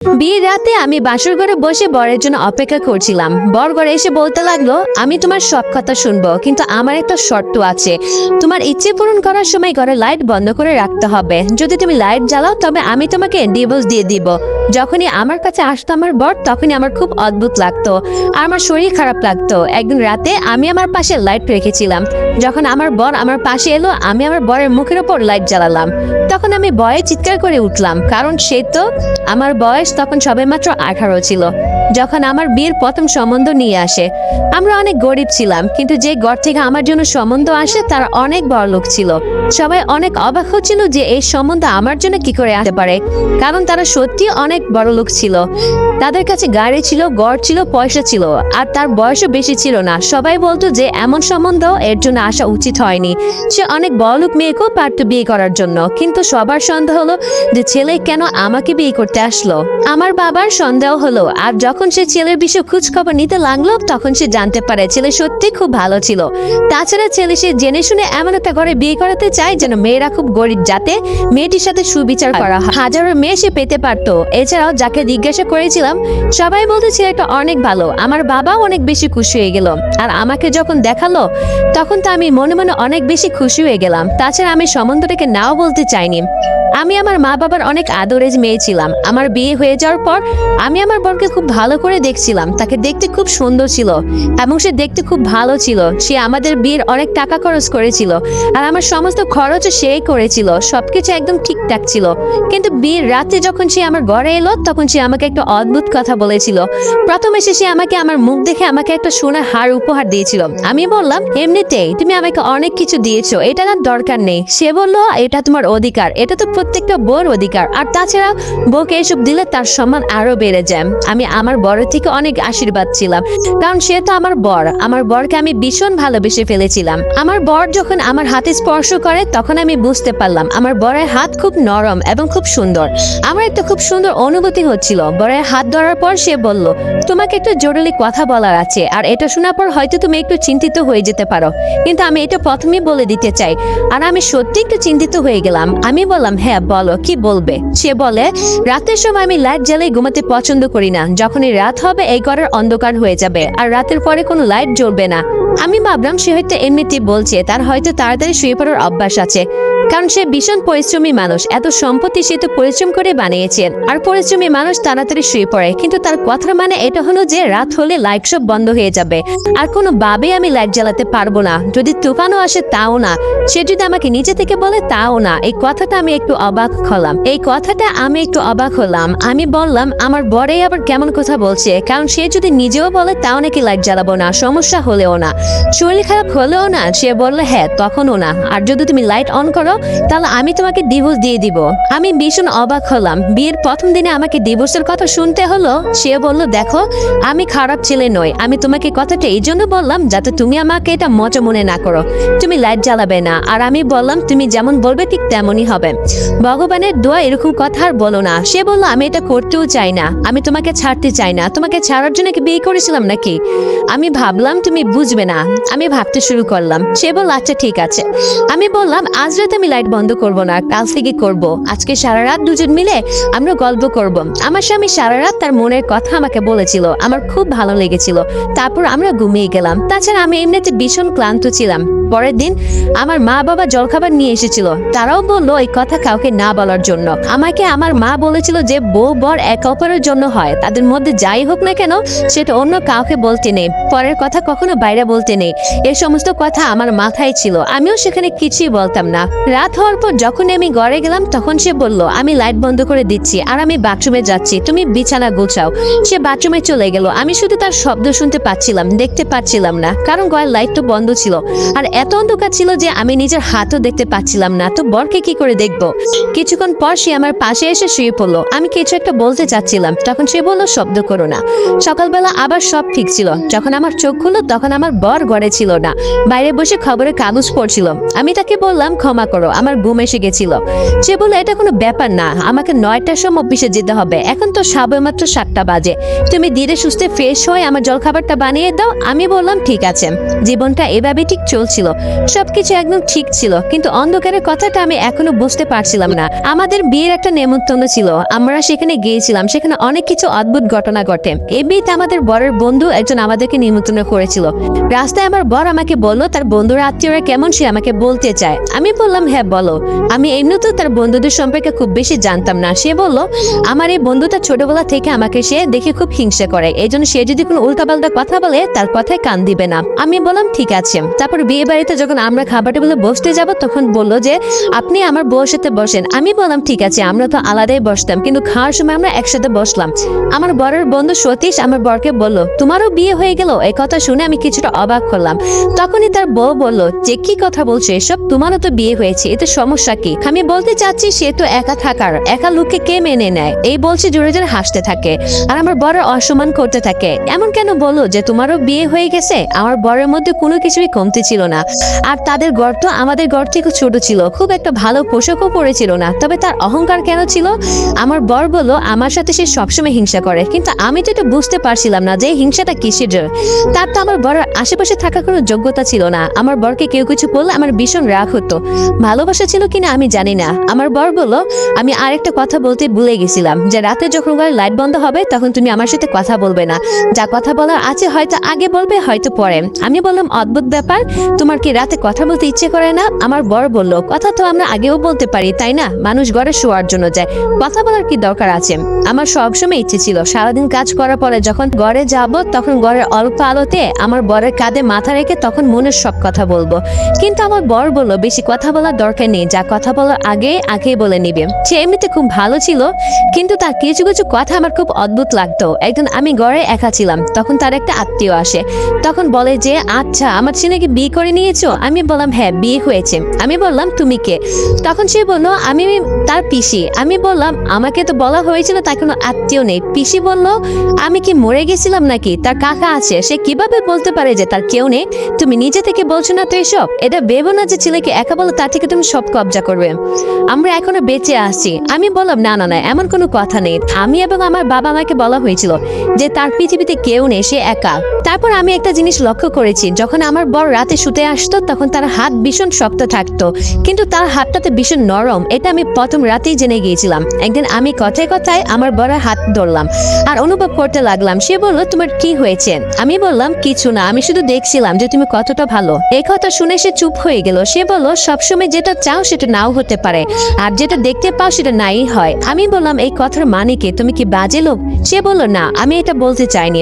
বিয়ের রাতে আমি বাসর ঘরে বসে বরের জন্য অপেক্ষা করছিলাম। বর ঘরে এসে বলতে লাগলো, আমি তোমার সব কথা শুনবো, কিন্তু আমার একটা শর্ত আছে। তোমার ইচ্ছে পূরণ করার সময় ঘরে লাইট বন্ধ করে রাখতে হবে। যদি তুমি লাইট জ্বালাও তবে আমি তোমাকে ডিভোর্স দিয়ে দিব। যখনই আমার কাছে আসতো আমার বর, তখনই আমার খুব অদ্ভুত লাগতো আর আমার শরীর খারাপ লাগতো। একদিন রাতে আমি আমার পাশে লাইট রেখেছিলাম। যখন আমার বর আমার পাশে এলো, আমি আমার বরের মুখের ওপর লাইট জ্বালালাম। তখন আমি ভয়ে চিৎকার করে উঠলাম, কারণ আমার বয়স তখন সবেমাত্র 18 ছিল। যখন আমার বিয়ের প্রথম সম্বন্ধ নিয়ে আসে, আমরা অনেক গরিব ছিলাম, কিন্তু যে ঘর থেকে আমার জন্য সম্বন্ধ আসে তারা অনেক বড় লোক ছিল। সবাই অনেক অবাক হচ্ছিল যে এই সম্বন্ধ আমার জন্য কি করে আসতে পারে, কারণ তারা সত্যি অনেক বড় লোক ছিল। তাদের কাছে গাড়ি ছিল, ঘর ছিল, পয়সা ছিল, আর তার বয়সও বেশি ছিল না। সবাই বলতো যে এমন সম্বন্ধ এর জন্য আসা উচিত হয়নি। সে অনেক বড়লোক মেয়েকেও পারতো বিয়ে করার জন্য, কিন্তু সবার সন্দেহ হলো যে ছেলে কেন আমাকে বিয়ে করতে আসলো। আমার বাবার সন্দেহ হলো, আর যখন সে ছেলের বিষয়ে খোঁজ খবর নিতে লাগলো, তখন সে জানতে পারে ছেলে সত্যি খুব ভালো ছিল। তাছাড়া ছেলে সে জেনে শুনে এমন একটা ঘরে বিয়ে করাতে চায় যেন মেয়েরা খুব গরিব, যাতে মেয়েটির সাথে সুবিচার করা হয়। হাজারো মেয়ে সে পেতে পারতো। এছাড়াও যাকে জিজ্ঞাসা করেছিলাম সবাই বলতে ছেলেটা অনেক ভালো। আমার বাবাও অনেক বেশি খুশি হয়ে গেল, আর আমাকে যখন দেখালো তখন তো আমি মনে মনে অনেক বেশি খুশি হয়ে গেলাম। তাছাড়া আমি সম্বন্ধটাকে নাও বলতে চাইনি। আমি আমার মা বাবার অনেক আদরের মেয়ে ছিলাম। আমার বিয়ে হয়ে যাওয়ার পর আমি আমার বোনকে খুব ভালো করে দেখছিলাম। তাকে দেখতে খুব সুন্দর ছিল এবং সে দেখতে খুব ভালো ছিল। সে আমাদের বিয়ের অনেক টাকা খরচ করেছিল, আর আমার সমস্ত খরচও সেই করেছিল। সবকিছু একদম ঠিকঠাক ছিল। কিন্তু বিয়ের রাতে যখন সে আমার ঘরে এলো, তখন সে আমাকে একটা অদ্ভুত কথা বলেছিল। প্রথমে সে আমাকে আমার মুখ দেখে আমাকে একটা সোনার হার উপহার দিয়েছিল। আমি বললাম, এমনিতেই তুমি আমাকে অনেক কিছু দিয়েছো, এটা না দরকার নেই। সে বলল, এটা তোমার অধিকার, এটা তো প্রত্যেকটা বউর অধিকার, আর তাছাড়া বউকে এসব দিলে তার সম্মান আরো বেড়ে যায়। আমি আমার বরের থেকে অনেক আশীর্বাদ ছিলাম, কারণ সে তো আমার বর। আমার বরকে আমি ভীষণ ভালোবেসে ফেলেছিলাম। আমার বর যখন আমার হাতে স্পর্শ করে, তখন আমি বুঝতে পারলাম আমার বরের হাত খুব নরম এবং খুব সুন্দর। আমার একটা খুব সুন্দর অনুভূতি হচ্ছিল। বরের হাত ধরার পর সে বলল, তোমাকে একটু জরুরি কথা বলার আছে, আর এটা শোনার পর হয়তো তুমি একটু চিন্তিত হয়ে যেতে পারো, কিন্তু আমি এটা প্রথমেই বলে দিতে চাই। আর আমি সত্যি একটু চিন্তিত হয়ে গেলাম। আমি বললাম, হ্যাঁ বলো, কি বলবে? সে বলে, রাতের সময় আমি লাইট জ্বালিয়ে ঘুমাতে পছন্দ করি না। যখনই রাত হবে এই ঘরের অন্ধকার হয়ে যাবে, আর রাতের পরে কোনো লাইট জ্বলবে না। আমি ভাবলাম সে হয়তো এমনিতেই বলছে, তার হয়তো তাড়াতাড়ি শুয়ে পড়ার অভ্যাস আছে, কারণ সে ভীষণ পরিশ্রমী মানুষ। এত সম্পত্তি সে তো পরিশ্রম করে বানিয়েছেন, আর পরিশ্রমী মানুষ তাড়াতাড়ি শুয়ে পড়ে। কিন্তু তার কথার মানে এটা হলো যে রাত হলে লাইট সব বন্ধ হয়ে যাবে, আর কোনো ভাবে আমি লাইট জ্বালাতে পারবো না। যদি তুফানও আসে তাও না, সে যদি আমাকে নিচে থেকে বলে তাও না। এই কথাটা আমি একটু অবাক হলাম। আমি বললাম, আমার বরে আবার কেমন কথা বলছে, কারণ সে যদি নিজেও বলে তাও নাকি লাইট জ্বালাবো না, সমস্যা হলেও না, শরীর খারাপ হলেও না। সে বললে, হ্যাঁ তখনও না, আর যদি তুমি লাইট অন করো তাহলে আমি তোমাকে ডিভোর্স দিয়ে দিব। আমি ভীষণ অবাক হলাম। বিয়ের প্রথম দিনে আমাকে ডিভোর্সের কথা শুনতে হলো। সে বলল, দেখো আমি খারাপ ছেলে নই, আমি তোমাকে কথাটা এই জন্য বললাম যাতে তুমি আমাকে এটা মজা মনে না করো। তুমি লাইট জ্বালাবে না। আর আমি বললাম, তুমি যেমন বলবে ঠিক তেমনই হবে। ভগবানের দোয়া, এরকম কথা আর বলো না। সে বলল, আমি এটা করতেও চাই না, আমি তোমাকে ছাড়তে চাই না। তোমাকে ছাড়ার জন্য কি বিয়ে করেছিলাম নাকি? আমি ভাবলাম তুমি বুঝবে না। আমি ভাবতে শুরু করলাম। সে বলল, আচ্ছা ঠিক আছে। আমি বললাম, আজ রাতে আমি লাইট বন্ধ করবো না, কাল থেকে করবো। আজকে সারা রাত দুজন মিলে আমরা গল্প করব। আমার স্বামী সারা রাত তার মনের কথা আমাকে বলেছিল, আমার খুব ভালো লেগেছিল। তারপর আমরা ঘুমিয়ে গেলাম। তাছাড়া আমি এমনিতে ভীষণ ক্লান্ত ছিলাম। পরের দিন আমার মা বাবা জলখাবার নিয়ে এসেছিল। তারাও বললো এই কথা কাউকে না বলার জন্য। আমাকে আমার মা বলেছিল যে বউ বর এক অপরের জন্য হয়, তাদের মধ্যে যাই হোক না কেন সেটা অন্য কাউকে বলতে নেই, পরের কথা কখনো বাইরে বলতে নেই। এই সমস্ত কথা আমার মাথায় ছিল, আমিও সেখানে কিছুই বলতাম না। রাত হওয়ার পর যখন আমি ঘরে গেলাম, তখন সে বলল, আমি লাইট বন্ধ করে দিচ্ছি আর আমি বাথরুমে যাচ্ছি, তুমি বিছানা গোছাও। সে বাথরুমে চলে গেল। আমি শুধু তার শব্দ শুনতে পাচ্ছিলাম, দেখতে পাচ্ছিলাম না, কারণ ঘরের লাইট তো বন্ধ ছিল, আর এত অন্ধকার ছিল যে আমি নিজের হাতও দেখতে পাচ্ছিলাম না। তো বরকে কি করে দেখবো? কিছুক্ষণ পর সে আমার পাশে এসে শুয়ে পড়লো। আমি কিছু একটা বলতে চাচ্ছিলাম, তখন সে বলল, শব্দ করো না। সকালবেলা আবার সব ঠিক ছিল। যখন আমার চোখ খুললো তখন আমার বর ঘরে ছিল না, বাইরে বসে খবরের কাগজ পড়ছিল। আমি তাকে বললাম, ক্ষমা করো, করো, আমার ঘুম এসে গেছিল। সে বলল এটা কোনো ব্যাপার না, আমাকে 9টার সময় অফিসে যেতে হবে, এখন তো সবেমাত্র 7টা বাজে, তুমি ধীরে সুস্থে ফ্রেশ হয়ে আমার জলখাবারটা বানিয়ে দাও। আমি বললাম ঠিক আছে। জীবনটা এভাবে ঠিক চলছিল, সবকিছু একদম ঠিক ছিল, কিন্তু অন্ধকারের কথাটা আমি এখনো বুঝতে পারছিলাম না। আমাদের বিয়ের একটা নেমন্তন্ন ছিল, আমরা সেখানে গিয়েছিলাম, সেখানে অনেক কিছু অদ্ভুত ঘটনা ঘটে। এই বিয়েতে আমাদের বরের বন্ধু একজন আমাদেরকে নিমন্ত্রণ করেছিল। রাস্তায় আমার বর আমাকে বলল তার বন্ধুরা আত্মীয়রা কেমন সে আমাকে বলতে চায়। আমি বললাম হ্যাঁ বলো। আমি এমনিতেও তার বন্ধুদের সম্পর্কে খুব বেশি জানতাম না। সে বলল আমার এই বন্ধুটা ছোটবেলা থেকে আমাকে সে দেখে খুব হিংসা করে, এই জন্য সে যদি কোনো উল্টাপাল্টা কথা বলে তার কথায় কান দিবে না। আমি বললাম ঠিক আছে। তারপর বিয়ে বাড়িতে যখন আমরা খাবার টেবিলে বসতে যাব তখন বলল যে আপনি আমার বউর সাথে বসেন। আমি বললাম ঠিক আছে, আমরা তো আলাদাই বসতাম, কিন্তু খাওয়ার সময় আমরা একসাথে বসলাম। আমার বরের বন্ধু সতীশ আমার বরকে বলল তোমারও বিয়ে হয়ে গেল। এই কথা শুনে আমি কিছুটা অবাক হলাম। তখনই তার বউ বলল যে কি কথা বলছো এসব, তোমারও তো বিয়ে হয়েছে, এতে সমস্যা কি? আমি বলতে চাচ্ছি সে তো একা থাকার, একা লোককে কে মেনে নেয়? এই বলছে জোরে জোরে হাসতে থাকে আর আমার বরের অসম্মান করতে থাকে। এমন কেন বলো যে তোমারও বিয়ে হয়ে গেছে? আমার বরের মধ্যে কোনো কিছুই কমতি ছিল না, আর তাদের ঘর তো আমাদের ঘর থেকে ছোট ছিল, খুব একটা ভালো পোশাকও পরেছিল না, তবে তার অহংকার কেন ছিল? আমার বর বলল আমার সাথে সে সবসময় হিংসা করে, কিন্তু আমি তো এটা বুঝতে পারছিলাম না যে হিংসাটা কিসের জন্য। তার তো আমার বরের আশেপাশে থাকার কোনো যোগ্যতা ছিল না। আমার বরকে কেউ কিছু বললে আমার ভীষণ রাগ হতো, ভালোবাসা ছিল কিনা আমি জানি না। আমার বর বলল আমি আরেকটা কথা বলতে ভুলে গেছিলাম, যে রাতে যখন ঘরে লাইট বন্ধ হবে তখন তুমি আমার সাথে কথা বলবে না, যা কথা বলার আছে হয়তো আগে বলবে হয়তো পরে। আমি বললাম অদ্ভুত ব্যাপার, তোমার কি রাতে কথা বলতে ইচ্ছে করে না? আমার বর বলল কথা তো আমরা আগেও বলতে পারি তাই না, মানুষ ঘরে শোয়ার জন্য যায়, কথা বলার কি দরকার আছে? আমার সবসময় ইচ্ছে ছিল সারাদিন কাজ করার পরে যখন ঘরে যাব তখন ঘরের অল্প আলোতে আমার বরের কাঁধে মাথা রেখে তখন মনের সব কথা বলবো, কিন্তু আমার বর বলল বেশি কথা বলার দরকার নেই, যা কথা বলার আগেই বলে নিবে। সে এমনিতে খুব ভালো ছিল, কিন্তু তার কিছু কিছু কথা আমার খুব অদ্ভুত লাগতো। একদিন আমি ঘরে একা ছিলাম, তখন তার একটা আত্মীয় আসে, তখন বলে যে আচ্ছা আমার ছেলেকে বিয়ে করে নিয়েছো? আমি বললাম হ্যাঁ বিয়ে হয়েছে। আমি বললাম তুমি কে? তখন সে বললো আমি তার পিসি। আমি বললাম আমাকে তো বলা হয়েছিল তার কোনো আত্মীয় নেই। পিসি বলল আমি কি মরে গেছিলাম নাকি? তার কাকা আছে, সে কিভাবে বলতে পারে যে তার কেউ নেই? তুমি নিজে থেকে বলছো না তো এসব? এটা ভেবো না যে ছেলেকে একা বলো তার থেকে তুমি সব কবজা করবে, আমরা এখনো বেঁচে আছি। আমি বললাম না না না এমন কোনো কথা নেই, আমি এবং আমার বাবা আমাকে বলা হয়েছিল যে তার পৃথিবীতে কেউ নেই, সে একা। তারপর আমি একটা জিনিস লক্ষ্য করেছি, যখন আমার বর রাতে শুতে আসতো তখন তার হাত ভীষণ শক্ত থাকতো, কিন্তু তার হাতটাতে ভীষণ নরম, এটা আমি প্রথম রাতেই জেনে গিয়েছিলাম। একদিন আমি কথায় কথায় আমার বরের হাত ধরলাম আর অনুভব করতে লাগলাম। সে বলল তোমার কি হয়েছে? আমি বললাম কিছু না, আমি শুধু দেখছিলাম যে তুমি কতটা ভালো। এই কথা শুনে সে চুপ হয়ে গেল। সে বলল সবসময় যেটা চাও সেটা নাও হতে পারে, আর যেটা দেখতে পাও সেটা নাই হয়। আমি বললাম এই কথার মানে কি? তুমি কি বাজে লোক? সে বলল না আমি এটা বলতে চাইনি,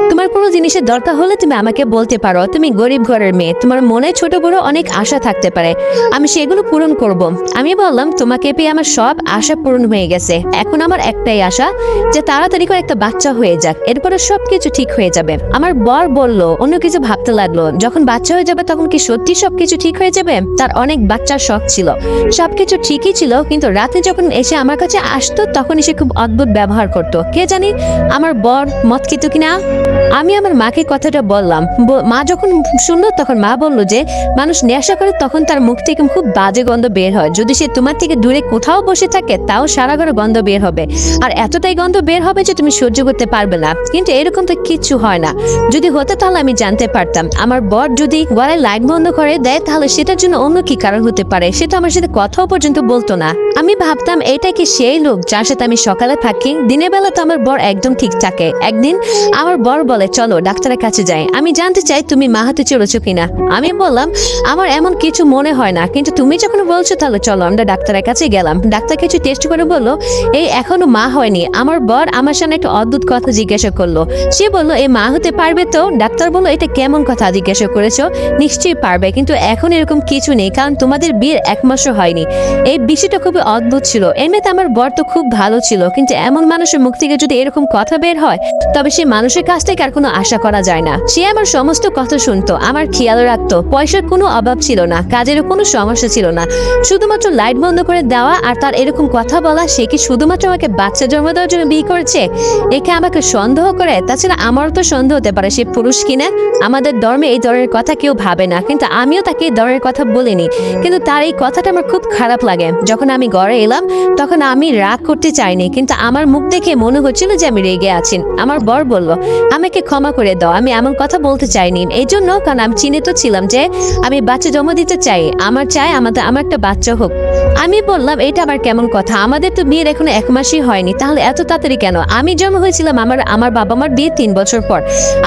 তোমার কোনো জিনিসের দরকার হলে তুমি আমাকে বলতে পারো, তুমি গরিব ঘরের মেয়ে, তোমার মনে ছোট বড় অনেক আশা থাকতে পারে, আমি সেগুলো পূরণ করব। আমি বললাম তোমাকে পেয়ে আমার সব আশা পূরণ হয়ে গেছে, এখন আমার একটাই আশা যে তাড়াতাড়ি করে একটা বাচ্চা হয়ে যাক, এরপরে সবকিছু ঠিক হয়ে যাবে। আমার বর বলল অন্য কিছু ভাবতে লাগলো, যখন বাচ্চা হয়ে যাবে তখন কি সত্যি সবকিছু ঠিক হয়ে যাবে? তার অনেক বাচ্চার শখ ছিল, সবকিছু ঠিকই ছিল, কিন্তু রাতে যখন এসে আমার কাছে আসতো তখন এসে খুব অদ্ভুত ব্যবহার করতো। কে জানি আমার বর মদ খেত কিনা। আমি আমার মাকে কথাটা বললাম, মা যখন শুনলো তখন মা বলল যে মানুষ নেশা করে তখন তার মুখ থেকে খুব বাজে গন্ধ বের হয়, যদি সে তোমার থেকে দূরে কোথাও বসে থাকে তাও সারা ঘরে গন্ধ বের হবে, আর এতটাই গন্ধ বের হবে যে তুমি সহ্য করতে পারবে না। কিন্তু এরকম তো কিচ্ছু হয় না, যদি হতো তাহলে আমি জানতে পারতাম। আমার বর যদি গলায় লাইট বন্ধ করে দেয় তাহলে সেটার জন্য অন্য কি কারণ হতে পারে, সেটা আমার সাথে কথাও পর্যন্ত বলতো না। আমি ভাবতাম এটা কি সেই লোক যার সাথে আমি সকালে থাকি, দিনের বেলা তো আমার বর একদম ঠিক থাকে। একদিন আমার বর বলে চলো ডাক্তারের কাছে যাই, আমি জানতে চাই তুমি মা হতে চলেছো কিনা। আমি বললাম আমার এমন কিছু মনে হয় না, কিন্তু তুমি যখন বলছো তাহলে চলো। আমরা ডাক্তারের কাছে গেলাম, ডাক্তার কিছু টেস্ট করে বললো এই এখনো মা হয়নি। আমার বর আমার সামনে একটা অদ্ভুত কথা জিজ্ঞাসা করলো, সে বললো এই মা হতে পারবে তো? ডাক্তার বললো এটা কেমন কথা জিজ্ঞাসা করেছো? নিশ্চয়ই পারবে, কিন্তু এখন এরকম কিছু নেই, কারণ তোমাদের বিয়ের 1 মাসও হয়নি। এই বিষয়টা খুবই অদ্ভুত ছিল। এমনিতে আমার বর তো খুব ভালো ছিল, কিন্তু এমন মানুষের মুখ থেকে যদি এরকম কথা বের হয় তবে সেই মানুষের কাছ থেকে আর কোনো আশা করা যায় না। সে আমার সমস্ত কথা শুনতো, আমার খেয়াল রাখতো, পয়সার কোনো অভাব ছিল না, কাজেরও কোনো সমস্যা ছিল না। শুধুমাত্র লাইট বন্ধ করে দেওয়া আর তার এরকম কথা বলা। সে কি শুধুমাত্র আমাকে বাচ্চা জন্ম দেওয়ার জন্য বিয়ে করেছে? একে আমাকে সন্দেহ করে? তাছাড়া আমারও তো সন্দেহ হতে পারে সে পুরুষ কিনা। আমাদের ধর্মে এই ধরনের কথা কেউ ভাবে না, কিন্তু আমিও তাকে এই ধরনের কথা বলিনি। কিন্তু তার এই কথাটা আমার খুব খারাপ লাগে। যখন আমি ঘরে এলাম তখন আমি রাগ করতে চাইনি, কিন্তু আমার মুখ দেখে মনে হচ্ছিল যে আমি রেগে আছি। আমার বর বলল, আমাকে ক্ষমা করে দাও, আমি এমন কথা বলতে চাইনি। এই জন্য, কারণ আমি চিন্তিত ছিলাম যে আমি বাচ্চা জন্ম দিতে চাই, আমার আমার একটা বাচ্চা হোক। আমি বললাম, এটা আবার কেমন কথা? আমাদের তো বিয়ের এখনো 1 মাসই হয়নি, তাহলে এত তাড়াতাড়ি কেন? আমি জন্ম হয়েছিলাম আমার বাবা মার বিয়ে 3 বছর পর।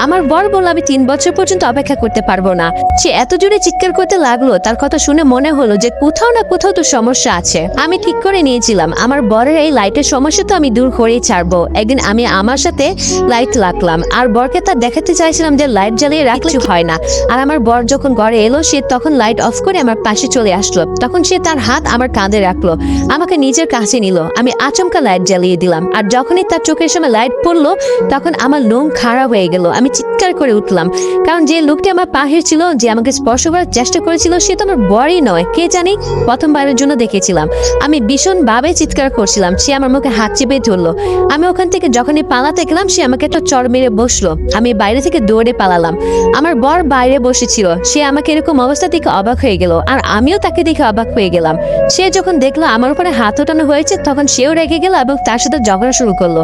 আমার বর বলল, আমি 3 বছর পর্যন্ত অপেক্ষা করতে পারবো না। সে এত জোরে চিৎকার করতে লাগলো, তার কথা শুনে মনে হলো যে কোথাও না কোথাও তো সমস্যা আছে। আমি ঠিক করে নিয়েছিলাম আমার বরের এই লাইটের সমস্যা তো আমি দূর করেই ছাড়বো। একদিন আমি আমার সাথে লাইট লাগলাম আর বরকে তা দেখাতে চাইছিলাম যে লাইট জ্বালিয়ে রাখলে কিছু হয় না। আর আমার বর যখন ঘরে এলো, সে তখন লাইট অফ করে আমার পাশে চলে আসলো। তখন সে তার হাত আমার কাঁধে রাখলো, আমাকে নিজের কাছে নিল। আমি আচমকা লাইট জ্বালিয়ে দিলাম, আর যখনই তার চোখের সামনে লাইট পড়লো তখন আমার লোম খাড়া হয়ে গেল। আমি চিৎকার করে উঠলাম, কারণ যে লোকটি আমার পাশে ছিল, যে আমাকে স্পর্শ করার চেষ্টা করেছিল, সে তো আমার বরই নয়। কে জানি, প্রথমবারের জন্য দেখেছিলাম। আমি ভীষণ ভাবে চিৎকার করছিলাম। সে আমার মুখে হাত চেপে ধরলো। আমি ওখান থেকে যখনই পালাতে গেলাম, সে আমাকে একটা চড় মেরে বসলো। আমি বাইরে থেকে দৌড়ে পালালাম। আমার বর বাইরে বসেছিল, সে আমাকে এরকম অবস্থা থেকে অবাক হয়ে গেল, আর আমিও তাকে দেখে অবাক হয়ে গেলাম। সে যখন দেখলো আমার উপরে হাত ওঠানো হয়েছে, তখন সেও রেগে গেল এবং তার সাথে ঝগড়া শুরু করলো।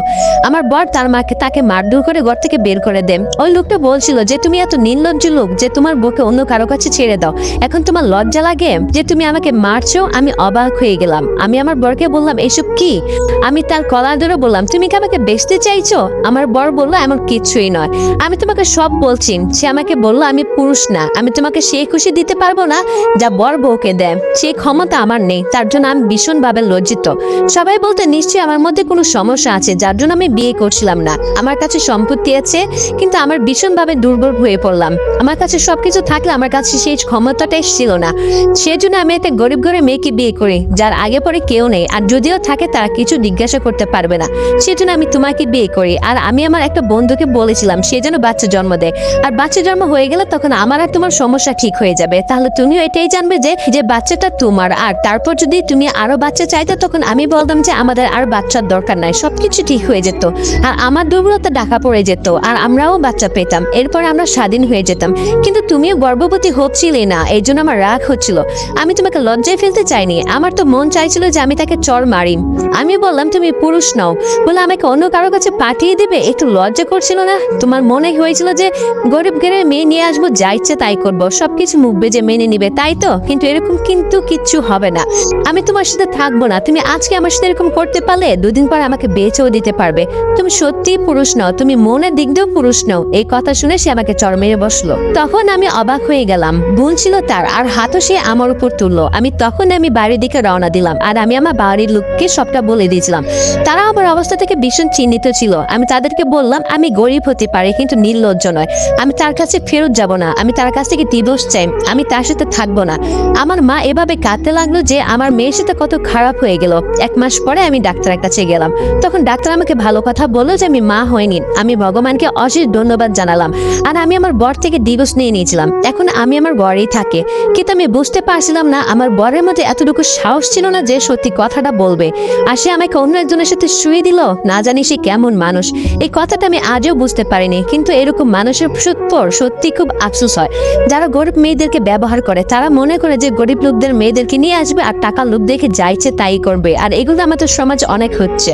আমার বর তাকে মারধর করে ঘর থেকে বের করে দেন। ওই লোকটা বলছিল যে তুমি এত নির্লজ্জ লোক যে তোমার বউকে অন্য কারো কাছে ছেড়ে দাও, এখন তোমার লজ্জা লাগে যে তুমি আমাকে মারছো? আমি অবাক হয়ে গেলাম। আমি আমার বরকে বললাম, এসব কি? আমি তার কলার ধরে বললাম, তুমি কি আমাকে বেচতে চাইছো? আমার বর বললো, এমন কিছুই নয়, আমি তোমাকে সব বলছি। সে আমাকে বললো, আমি পুরুষ না, আমি তোমাকে সেই খুশি দিতে পারবো না যা বর বউকে দেয়। সেই ক্ষমতা আমার নেই, তার জন্য আমি ভীষণভাবে লজ্জিত। সবাই বলতে নিশ্চয়ই আমার মধ্যে কোনো সমস্যা আছে, যার জন্য আমি বিয়ে করছিলাম না। আমার কাছে সম্পত্তি আছে, কিন্তু আমার ভীষণভাবে দুর্বল হয়ে পড়লাম। আমার কাছে সবকিছু থাকলে আমার কাছে সেই ক্ষমতাটাই ছিল না। সেজন্য আমি একটা গরিব ঘরে মেয়েকে বিয়ে করি, যার আগে পরে কেউ নেই, আর যদিও থাকে তারা কিছু জিজ্ঞাসা করতে পারবে না। সেজন্য আমি তোমাকে বিয়ে করি। আর আমি আমার একটা বন্ধুকে বলেছিলাম সে যেন বাচ্চা জন্ম দেয়, আর বাচ্চা জন্ম হয়ে গেলে তখন আমার আর তোমার সমস্যা ঠিক হয়ে যাবে। তাহলে তুমিও এটাই জানবে যে বাচ্চাটা তোমার। আর তারপর যদি তুমি আরো বাচ্চা চাইতে, তখন আমি বলতাম যে আমাদের আর বাচ্চার দরকার নাই, সবকিছু ঠিক হয়ে যেত, আর আমার দুর্বলতা ঢাকা পড়ে যেত, আর আমরাও বাচ্চা পেতাম। এরপর আমরা স্বাধীন হয়ে যেতাম। কিন্তু তুমিও গর্ভবতী হচ্ছিলে না, এই জন্য আমার রাগ হচ্ছিল। আমি তোমাকে লজ্জায় ফেলতে চাইনি, আমার তো মন চাইছিল যে আমি তাকে চড় মারি। আমি বললাম, তুমি পুরুষ নাও বলে আমাকে অন্য কারো কাছে পাঠিয়ে দিবে? একটু লজ্জা করছিল না? তোমার মনে হয়েছিল যে গরিব ঘরে মেয়ে নিয়ে আসবো, যা ইচ্ছে তাই করবো, সবকিছু মুখ বেজে মেনে নিবে, তাই তো? কিন্তু এরকম কিন্তু কিচ্ছু হবে না। আমি তোমার সাথে থাকবো না। তুমি আজকে আমার সাথে এরকম করতে পারলে 2 দিন পর আমাকে বেচেও দিতে পারবে। তুমি সত্যিই পুরুষ নাও, তুমি মনের দিক দিয়েও পুরুষ নাও। এই কথা শুনে সে আমাকে চড় মেরে বসলো। তখন আমি অবাক হয়ে গেলাম, ভুল ছিল তার, আর হাতও সে আমার উপর তুললো। আমি বাড়ির দিকে রওনা দিলাম, আর আমি আমার বাড়ির লোককে সবটা বলে দিয়েছিলাম। তারা আমার অবস্থা থেকে ভীষণ চিন্তিত ছিল। আমি তাদেরকে বললাম, আমি গরিব হতে পারি কিন্তু নির্লজ্জ নয়। আমি তার কাছে ফেরত যাব না, আমি তার কাছ থেকে ডিভোর্স চাই, আমি তার সাথে থাকবো না। আমার মা এভাবে কাঁদতে লাগলো যে আমার মেয়ের সাথে কত খারাপ হয়ে গেল। 1 মাস পরে আমি ডাক্তারের কাছে গেলাম। তখন ডাক্তার আমাকে ভালো কথা বললো যে আমি মা হয়নি। আমি ভগবানকে অশেষ ধন্যবাদ জানালাম, আর আমি আমার বর থেকে ডিভোর্স নিয়ে নিয়েছিলাম। এখন আমি আমার বরেই থাকে। কিন্তু আমি বুঝতে পারছিলাম না আমার বরের মধ্যে এতটুকু সাহস ছিল না যে সত্যি কথাটা বলবে, আর সে আমাকে অন্য একজনের সাথে শুয়ে দিল। না জানি সে কেমন মানুষ, এই কথাটা আমি আজও বুঝতে পারিনি। কিন্তু এরকম মানুষের পর সত্যি খুব আফসোস হয়, যারা গরিব মেয়েদেরকে ব্যবহার করে। তারা মনে করে যে গরিব লোকদের মেয়েদেরকে নিয়ে আসবে আর টাকা লোক দেখে যাইছে তাই করবে, আর এগুলো আমাদের সমাজ অনেক হচ্ছে।